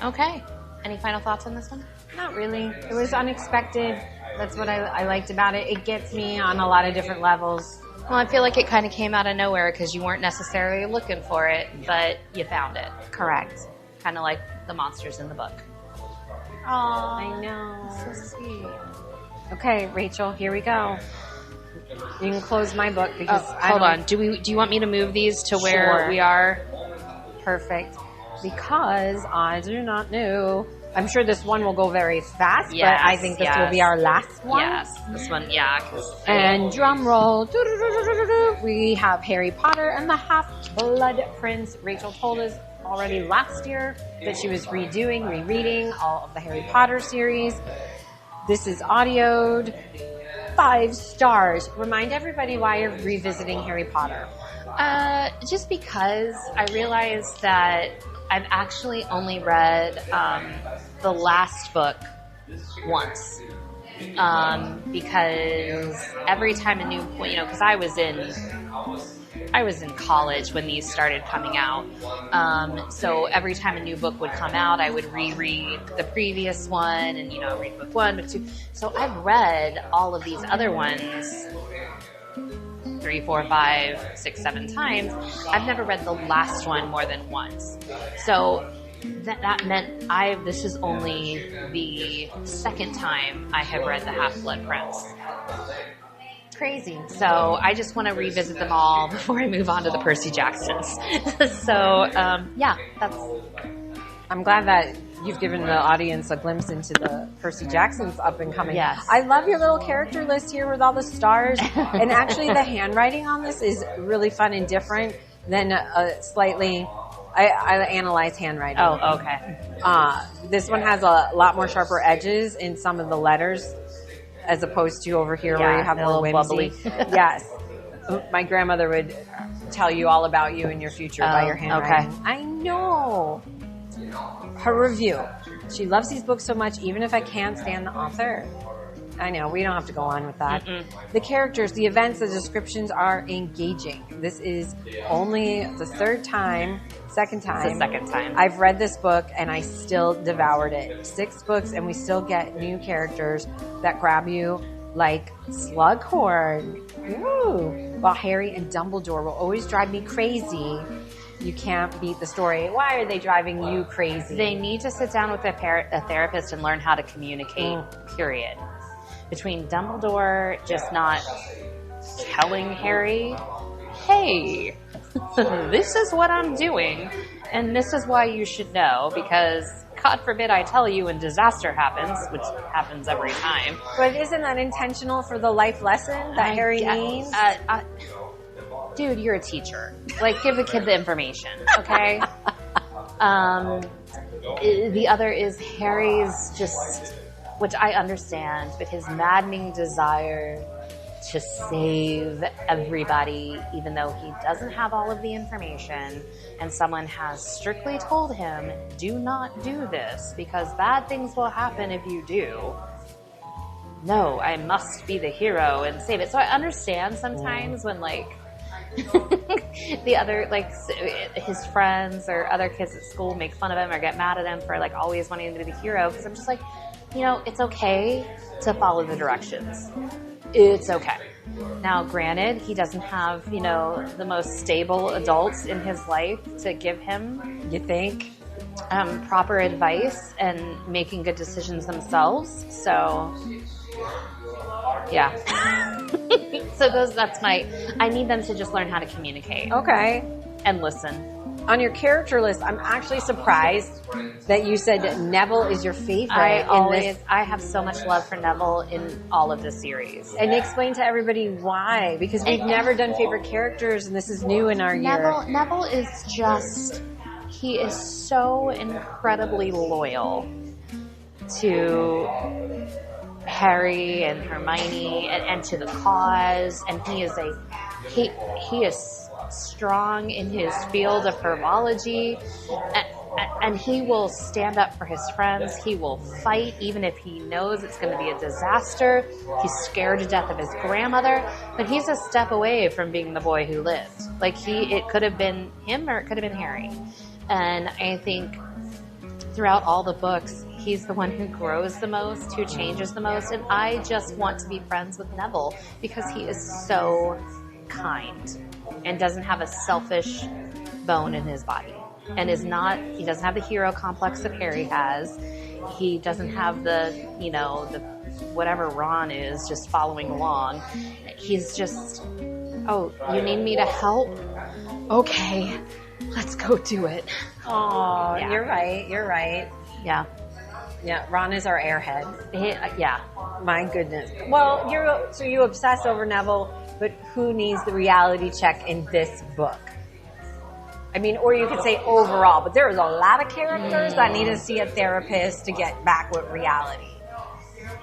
Okay. Any final thoughts on this one? Not really. It was unexpected. That's what I liked about it. It gets me on a lot of different levels. Well, I feel like it kind of came out of nowhere because you weren't necessarily looking for it, but you found it. Correct. Kind of like the monsters in the book. Aww. I know. So sweet. Okay, Rachel, here we go. You can close my book because hold on. Do you want me to move these to where Sure. we are? Perfect. Because I do not know. I'm sure this one will go very fast, Yes, but I think this will be yes. our last one. Yes. This one, yeah. 'Cause And drum roll. Doo-doo-doo-doo-doo-doo. We have Harry Potter and the Half-Blood Prince. Rachel told us already last year that she was rereading all of the Harry Potter series. This is audioed. 5 stars. Remind everybody why you're revisiting Harry Potter. Just because I realized that I've actually only read the last book once. because every time a new, because I was in college when these started coming out. So every time a new book would come out, I would reread the previous one and, read book 1, book 2. So I've read all of these other ones 3, 4, 5, 6, 7 times. I've never read the last one more than once. So that meant this is only the second time I have read The Half-Blood Prince. Crazy. So I just want to revisit them all before I move on to the Percy Jacksons. So, I'm glad that you've given the audience a glimpse into the Percy Jacksons up and coming. Yes. I love your little character list here with all the stars. And actually the handwriting on this is really fun and different than I analyze handwriting. Oh, okay. This one has a lot more sharper edges in some of the letters as opposed to over here where you have more whimsy. Bubbly. Yes. My grandmother would tell you all about you and your future by your handwriting. Okay. I know. Her review. She loves these books so much, even if I can't stand the author. I know, we don't have to go on with that. The characters, the events, the descriptions are engaging. This is only the second time. It's the second time. I've read this book and I still devoured it. 6 books and we still get new characters that grab you like Slughorn. Ooh. While Harry and Dumbledore will always drive me crazy. You can't beat the story. Why are they driving you crazy? They need to sit down with a therapist and learn how to communicate, period. Between Dumbledore just not telling Harry, hey, this is what I'm doing, and this is why you should know, because God forbid I tell you and disaster happens, which happens every time. But isn't that intentional for the life lesson that Harry needs? Dude, you're a teacher. Like, give the kid the information, okay? The other is Harry's just, which I understand, but his maddening desire to save everybody, even though he doesn't have all of the information, and someone has strictly told him, do not do this, because bad things will happen if you do. No, I must be the hero and save it. So I understand sometimes when, the other, his friends or other kids at school make fun of him or get mad at him for, always wanting to be the hero, because I'm just like, it's okay to follow the directions. It's okay. Now, granted, he doesn't have, the most stable adults in his life to give him, you think, proper advice and making good decisions themselves. So, yeah. So I need them to just learn how to communicate. Okay. And listen. On your character list, I'm actually surprised that you said that Neville is your favorite. I have so much love for Neville in all of the series. And explain to everybody why, because we've never done favorite characters, and this is new in our year. Neville is he is so incredibly loyal to Harry and Hermione and to the cause, and he is strong in his field of herbology, and he will stand up for his friends. He will fight even if he knows it's going to be a disaster. He's scared to death of his grandmother, but he's a step away from being the boy who lived. It could have been him or it could have been Harry. And I think throughout all the books, he's the one who grows the most, who changes the most, and I just want to be friends with Neville because he is so kind and doesn't have a selfish bone in his body, and he doesn't have the hero complex that Harry has. He doesn't have the whatever Ron is, just following along. He's just, oh, you need me to help? Okay, let's go do it. Oh, yeah. You're right. Yeah. Yeah, Ron is our airhead. Yeah. My goodness. Well, you obsess over Neville, but who needs the reality check in this book? I mean, or you could say overall, but there's a lot of characters that need to see a therapist to get back with reality.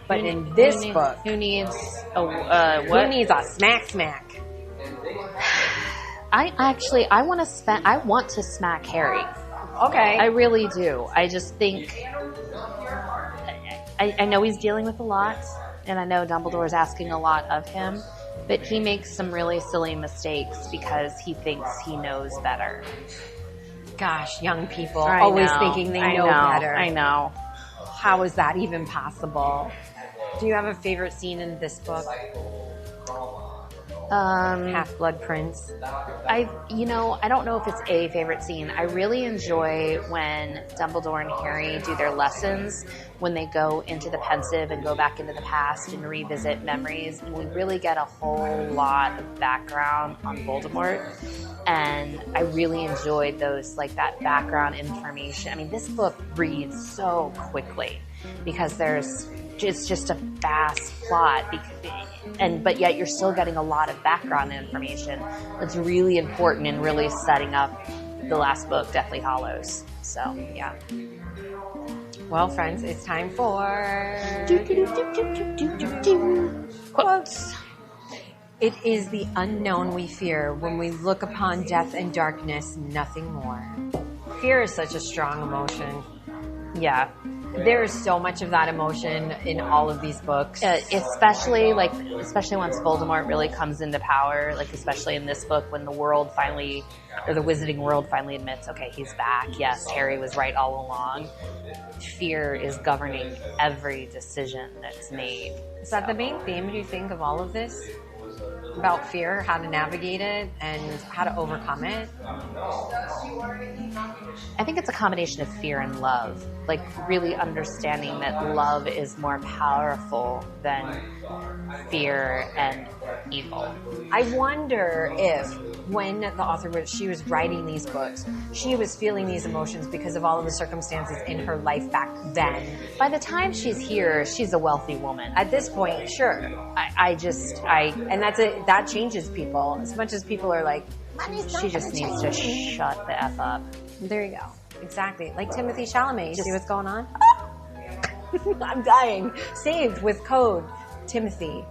But in this book, who needs what? Who needs a smack? I want to smack Harry. Okay. I really do. I just think I know he's dealing with a lot, and I know Dumbledore is asking a lot of him, but he makes some really silly mistakes because he thinks he knows better. Gosh, young people I always know. thinking they I know better. I know. How is that even possible? Do you have a favorite scene in this book? Half-Blood Prince. I don't know if it's a favorite scene. I really enjoy when Dumbledore and Harry do their lessons, when they go into the pensive and go back into the past and revisit memories. And we really get a whole lot of background on Voldemort. And I really enjoyed those, like that background information. I mean, this book reads so quickly because it's just a fast plot, but yet you're still getting a lot of background information that's really important in really setting up the last book, Deathly Hallows. So, yeah. Well, friends, it's time for quotes. It is the unknown we fear when we look upon death and darkness, nothing more. Fear is such a strong emotion. Yeah. There is so much of that emotion in all of these books. Especially once Voldemort really comes into power, like especially in this book when the world finally, or the Wizarding World finally admits, okay, he's back. Yes, Harry was right all along. Fear is governing every decision that's made. Is that the main theme, do you think, of all of this? About fear, how to navigate it, and how to overcome it? I think it's a combination of fear and love. Like really understanding that love is more powerful than fear and evil. I wonder if when the author she was writing these books, she was feeling these emotions because of all of the circumstances in her life back then. By the time she's here, she's a wealthy woman. At this point, sure. And that's it. That changes people. As much as people are like, she just needs to shut the F up. There you go. Exactly. Like Timothy Chalamet. You see what's going on? I'm dying. Saved with code. Timothy.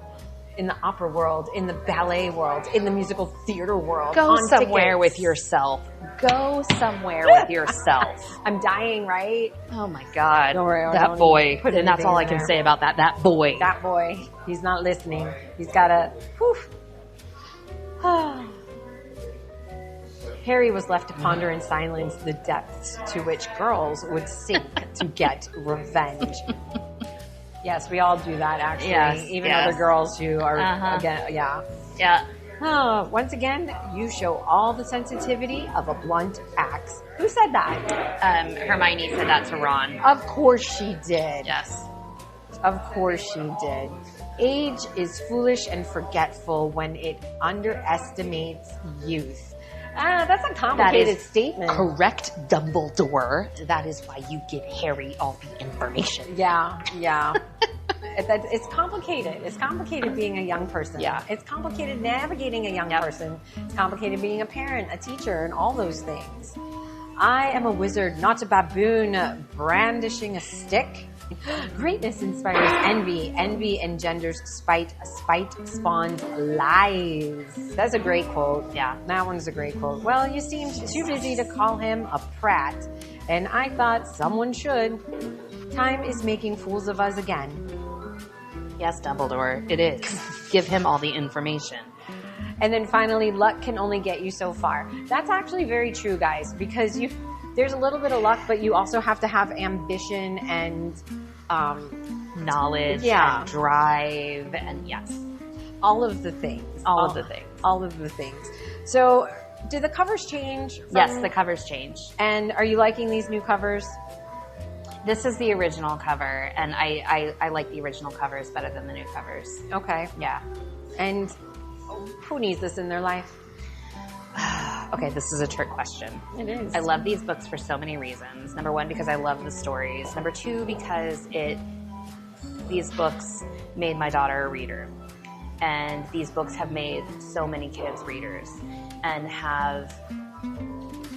In the opera world, in the ballet world, in the musical theater world. Go somewhere with yourself. Go somewhere with yourself. I'm dying, right? Oh my God. Don't worry. That boy. And that's all I can say about that. That boy. That boy. He's not listening. He's got to... Harry was left to ponder in silence the depths to which girls would sink to get revenge. Yes, we all do that, actually. Yes, Even other girls who are, again, yeah. Yeah. Oh, once again, you show all the sensitivity of a blunt axe. Who said that? Hermione said that to Ron. Of course she did. Yes. Of course she did. Age is foolish and forgetful when it underestimates youth. That's a complicated statement. Correct, Dumbledore. That is why you give Harry all the information. Yeah. It's complicated. It's complicated being a young person. Yeah. It's complicated navigating a young person. It's complicated being a parent, a teacher, and all those things. I am a wizard, not a baboon brandishing a stick. Greatness inspires envy. Envy engenders spite. Spite spawns lies. That's a great quote. Yeah. That one's a great quote. Well, you seemed too busy to call him a prat, and I thought someone should. Time is making fools of us again. Yes, Dumbledore, it is. Give him all the information. And then finally, luck can only get you so far. That's actually very true, guys, because there's a little bit of luck, but you also have to have ambition and knowledge and drive and all of the things. All of the things. All of the things. So did the covers change? Yes, the covers changed. And are you liking these new covers? This is the original cover, and I like the original covers better than the new covers. Okay. Yeah. And who needs this in their life? Okay, this is a trick question. It is. I love these books for so many reasons. Number one, because I love the stories. Number two, because these books made my daughter a reader. And these books have made so many kids readers and have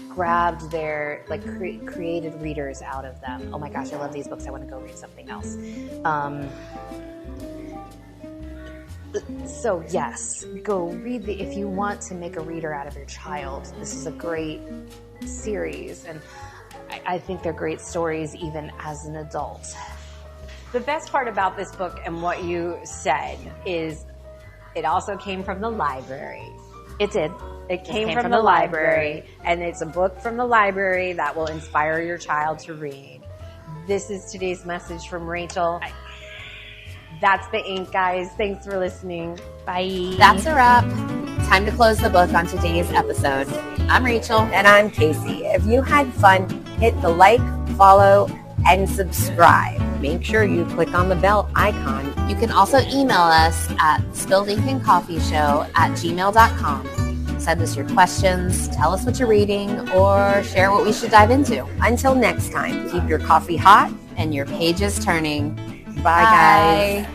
grabbed their, created readers out of them. Oh my gosh, I love these books. I want to go read something else. So yes, go read if you want to make a reader out of your child. This is a great series, and I think they're great stories even as an adult. The best part about this book and what you said is it also came from the library. It did. It came from the library, and it's a book from the library that will inspire your child to read. This is today's message from Rachel. That's the ink, guys. Thanks for listening. Bye. That's a wrap. Time to close the book on today's episode. I'm Rachel. And I'm Kasie. If you had fun, hit the like, follow, and subscribe. Make sure you click on the bell icon. You can also email us at spilledinkinkcoffeeshow@gmail.com. Send us your questions, tell us what you're reading, or share what we should dive into. Until next time, keep your coffee hot And your pages turning. Bye, guys.